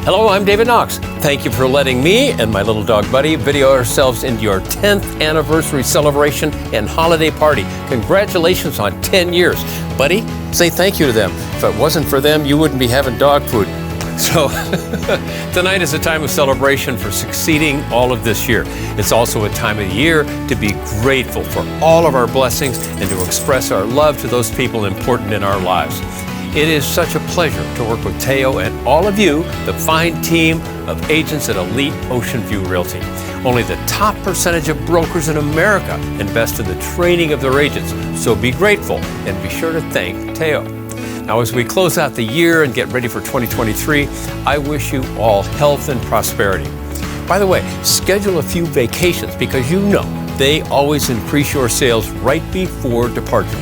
Hello, I'm David Knox. Thank you for letting me and my little dog Buddy video ourselves into your 10th anniversary celebration and holiday party. Congratulations on 10 years. Buddy, say thank you to them. If it wasn't for them, you wouldn't be having dog food. So tonight is a time of celebration for succeeding all of this year. It's also a time of the year to be grateful for all of our blessings and to express our love to those people important in our lives. It is such a pleasure to work with Teo and all of you, the fine team of agents at Elite Ocean View Realty. Only the top percentage of brokers in America invest in the training of their agents, so be grateful and be sure to thank Teo. Now, as we close out the year and get ready for 2023, I wish you all health and prosperity. By the way, schedule a few vacations because you know they always increase your sales right before departure.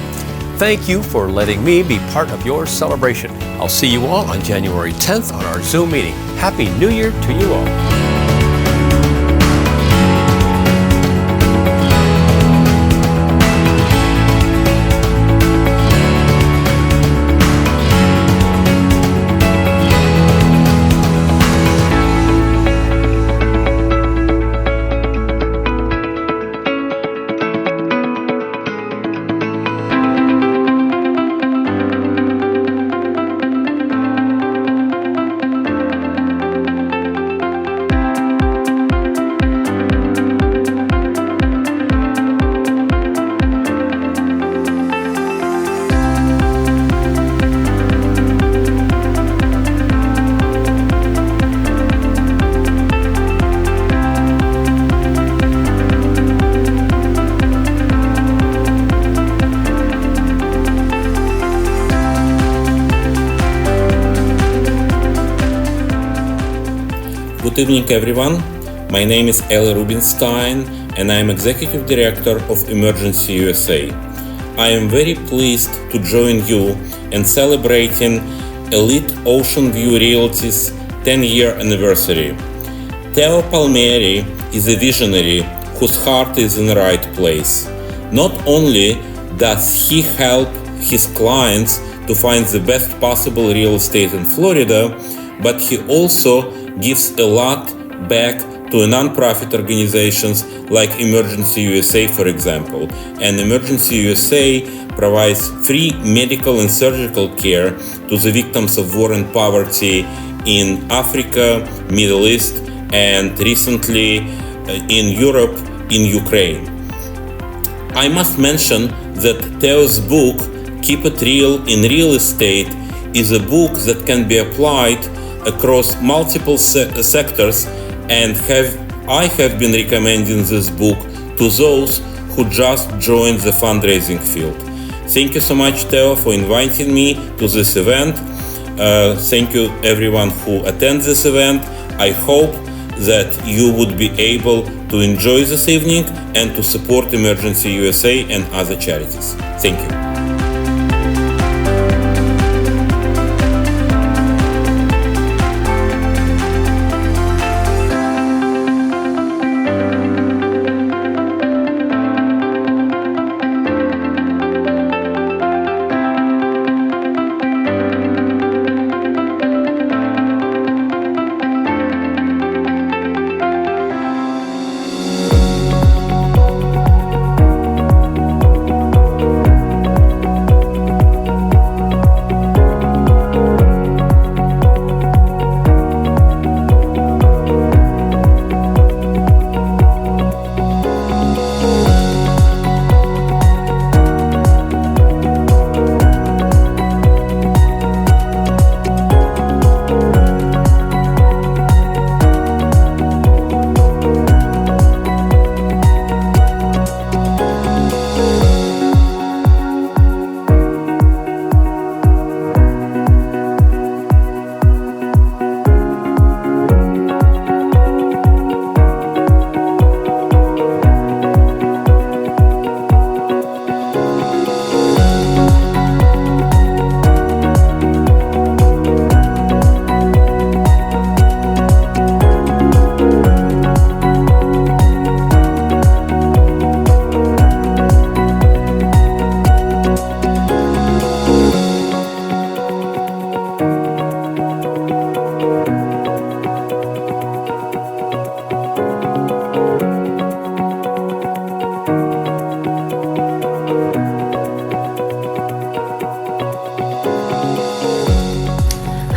Thank you for letting me be part of your celebration. I'll see you all on January 10th on our Zoom meeting. Happy New Year to you all. Good evening, everyone. My name is Eli Rubinstein, and I am Executive Director of Emergency USA. I am very pleased to join you in celebrating Elite Ocean View Realty's 10-year anniversary. Teo Palmieri is a visionary whose heart is in the right place. Not only does he help his clients to find the best possible real estate in Florida, but he also gives a lot back to non-profit organizations like Emergency USA, for example. And Emergency USA provides free medical and surgical care to the victims of war and poverty in Africa, Middle East, and recently in Europe, in Ukraine. I must mention that Teo's book, Keep It Real in Real Estate, is a book that can be applied across multiple sectors, and I have been recommending this book to those who just joined the fundraising field. Thank you so much, Teo, for inviting me to this event. Thank you everyone who attends this event. I hope that you would be able to enjoy this evening and to support Emergency USA and other charities. Thank you.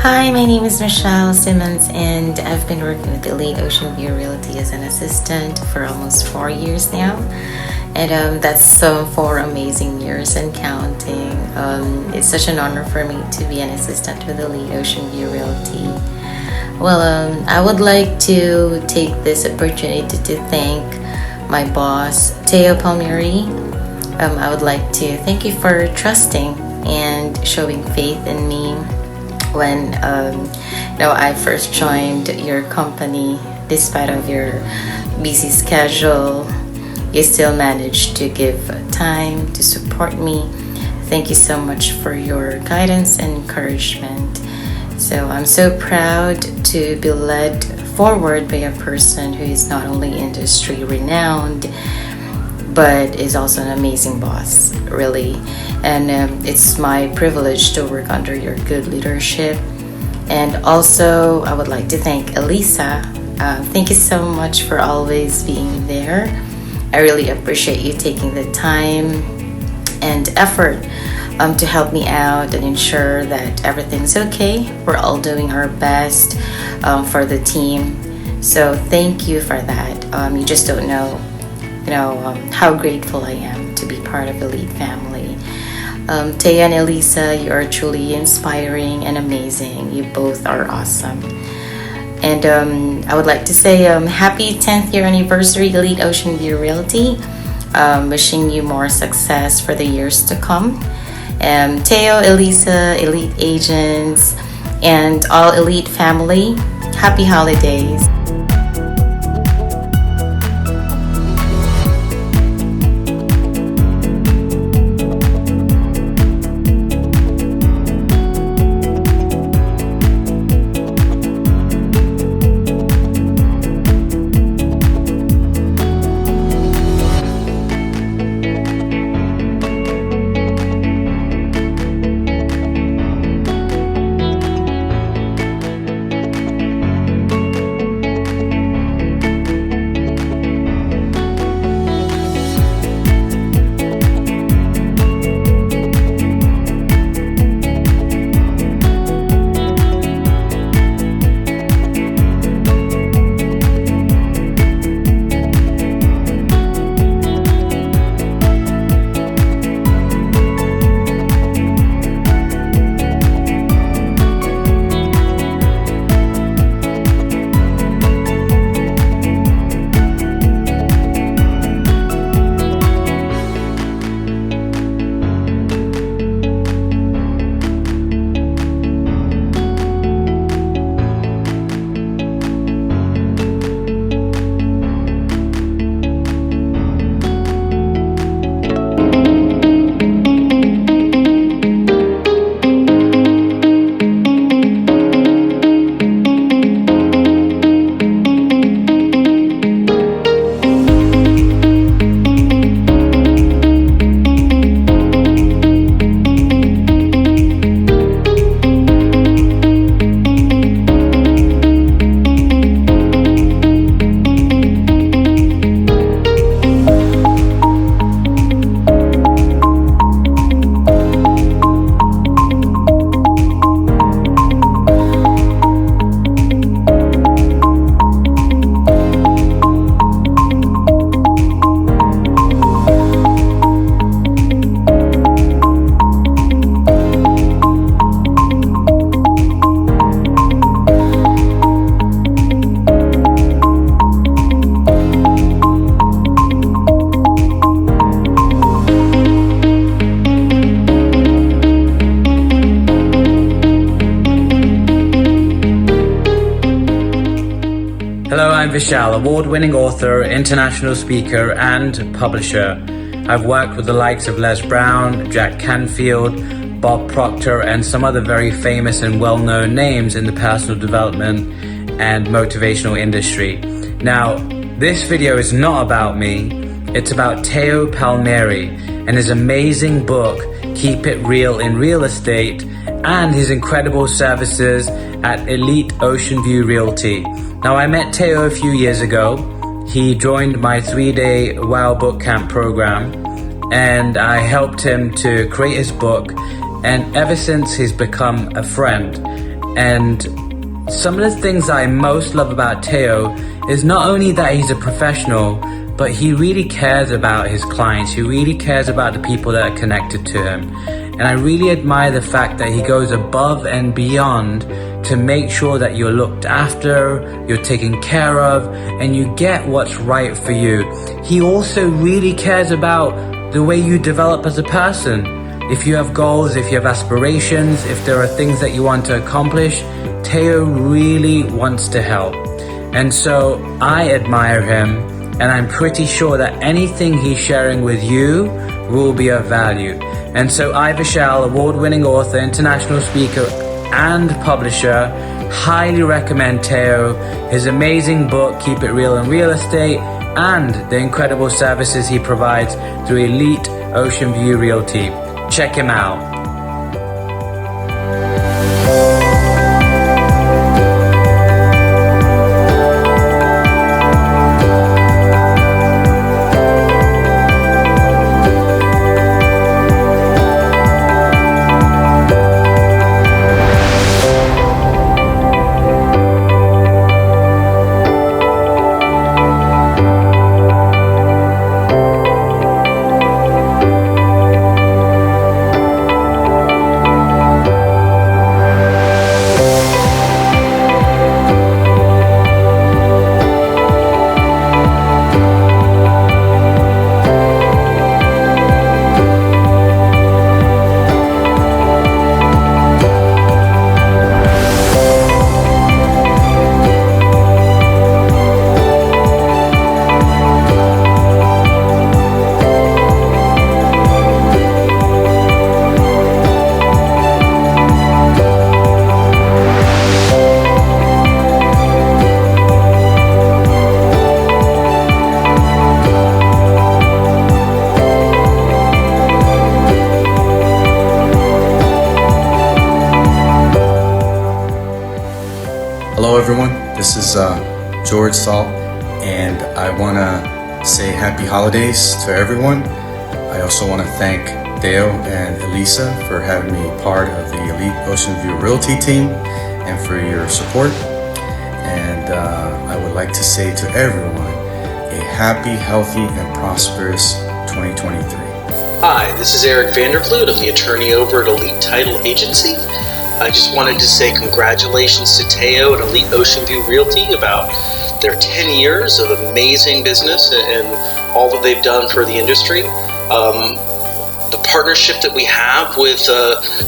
Hi, my name is Michelle Simmons, and I've been working with Elite Ocean View Realty as an assistant for almost 4 years now. And that's 4 amazing years and counting. It's such an honor for me to be an assistant with Elite Ocean View Realty. Well, I would like to take this opportunity to thank my boss, Teo Palmieri. I would like to thank you for trusting and showing faith in me when I first joined your company. Despite of your busy schedule, you still managed to give time to support me. Thank you so much for your guidance and encouragement. So I'm so proud to be led forward by a person who is not only industry renowned, but is also an amazing boss, really. And it's my privilege to work under your good leadership. And also, I would like to thank Elisa. Thank you so much for always being there. I really appreciate you taking the time and effort to help me out and ensure that everything's okay. We're all doing our best for the team. So thank you for that. You just don't know how grateful I am to be part of Elite family. Taya and Elisa, you are truly inspiring and amazing. You both are awesome. And I would like to say happy 10th year anniversary, Elite Ocean View Realty. Wishing you more success for the years to come. Teo, Elisa, Elite agents, and all Elite family, happy holidays. Hello, I'm Vishal, award-winning author, international speaker, and publisher. I've worked with the likes of Les Brown, Jack Canfield, Bob Proctor, and some other very famous and well-known names in the personal development and motivational industry. Now, this video is not about me. It's about Teo Palmieri and his amazing book, Keep It Real in Real Estate, and his incredible services at Elite Ocean View Realty. Now, I met Teo a few years ago. He joined my 3-day WOW Bootcamp program, and I helped him to create his book, and ever since he's become a friend. And some of the things I most love about Teo is not only that he's a professional, but he really cares about his clients. He really cares about the people that are connected to him. And I really admire the fact that he goes above and beyond to make sure that you're looked after, you're taken care of, and you get what's right for you. He also really cares about the way you develop as a person. If you have goals, if you have aspirations, if there are things that you want to accomplish, Teo really wants to help. And so I admire him, and I'm pretty sure that anything he's sharing with you will be of value. And so I, Vishal, award-winning author, international speaker, and publisher, highly recommend Teo, his amazing book, Keep It Real in Real Estate, and the incredible services he provides through Elite Ocean View Realty. Check him out. Hello everyone, this is George Salt, and I want to say happy holidays to everyone. I also want to thank Dale and Elisa for having me part of the Elite Ocean View Realty team and for your support. And I would like to say to everyone, a happy, healthy, and prosperous 2023. Hi, this is Eric Vandervloot. I'm the attorney over at Elite Title Agency. I just wanted to say congratulations to Teo and Elite Ocean View Realty about their 10 years of amazing business and all that they've done for the industry. The partnership that we have with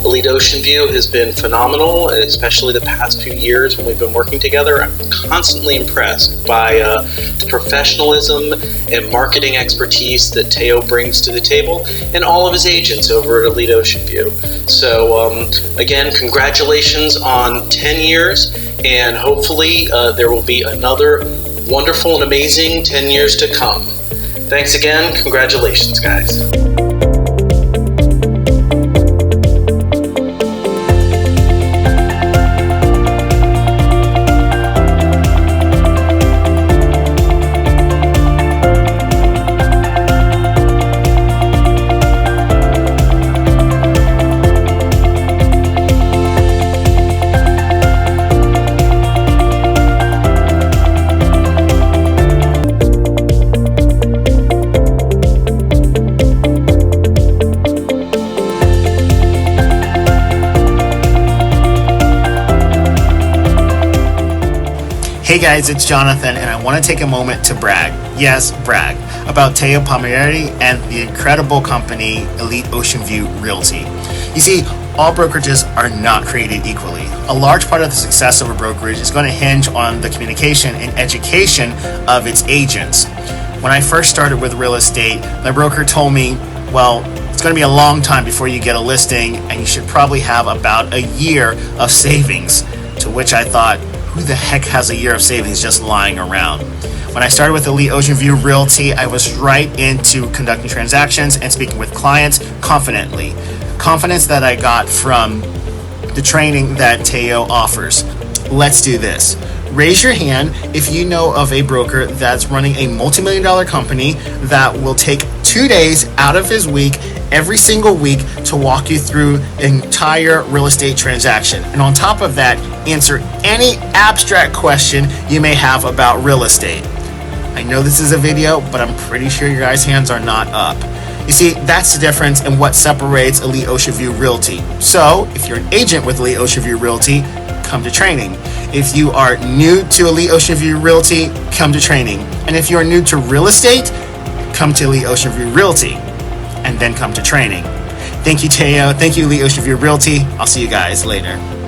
Elite Ocean View has been phenomenal, especially the past few years when we've been working together. I'm constantly impressed by the professionalism and marketing expertise that Teo brings to the table and all of his agents over at Elite Ocean View. So again, congratulations on 10 years, and hopefully there will be another wonderful and amazing 10 years to come. Thanks again. Congratulations, guys. Hey guys, it's Jonathan, and I want to take a moment to brag, yes, brag, about Teo Palmieri and the incredible company Elite Ocean View Realty. You see, all brokerages are not created equally. A large part of the success of a brokerage is going to hinge on the communication and education of its agents. When I first started with real estate, my broker told me, well, it's going to be a long time before you get a listing, and you should probably have about a year of savings, to which I thought, who the heck has a year of savings just lying around? When I started with Elite Ocean View Realty, I was right into conducting transactions and speaking with clients confidently. Confidence that I got from the training that Teo offers. Let's do this. Raise your hand if you know of a broker that's running a multi-million-dollar company that will take 2 days out of his week every single week to walk you through an entire real estate transaction. And on top of that, answer any abstract question you may have about real estate. I know this is a video, but I'm pretty sure your guys' hands are not up. You see, that's the difference in what separates Elite Ocean View Realty. So, if you're an agent with Elite Ocean View Realty, come to training. If you are new to Elite Ocean View Realty, come to training. And if you're new to real estate, come to Elite Ocean View Realty, and then come to training. Thank you, Teo. Thank you, Elite Ocean View Realty. I'll see you guys later.